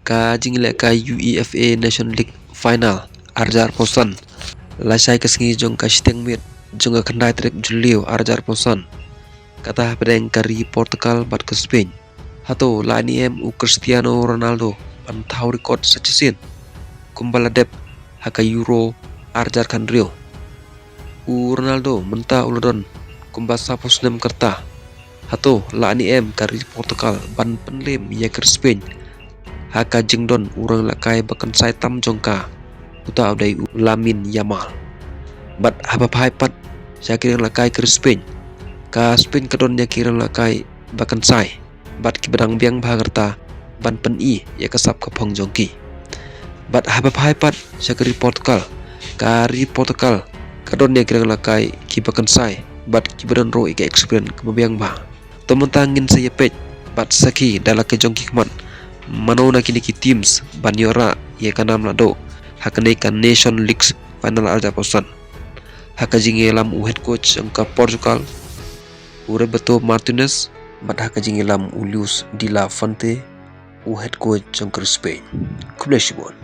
ka jingile ka UEFA Nation League final arjar posan lasai kesengi jong ka siteng mit jong ka kandai trek julio arjar posan kata pedeng kari Portugal bat ke Spain hato lani u Cristiano Ronaldo ban thau record sachisin kumbala dep haka Euro arjar kan Rio u Ronaldo menta ulodon kumbasa posnem kerta hato lani kari Portugal ban penlem ya ke Spain haka jengdon urang lakai bakan sai tam jongka uta udai Lamin Yamal bat haba pai pat syakirang lakai ke Spain ka Spain kadon ya kirang lakai bakan sai bat kibadang biang bhagarta ban pen ya kasap ka phong jongki bat haba pai pat syakiri Portugal kari Portugal kadon ya kirang lakai ki bakan sai bat kibadang ro ika experience kebiang bah tomantangin saya pet bat saki dalake jongki kman manona kini ki teams banyora ye kanam lado hakane kan Nation League final arja posan haka jingelam head coach angka Portugal Roberto Martinez bat haka jingelam Luis de la Fuente head coach angka Spain. Kumleshibon.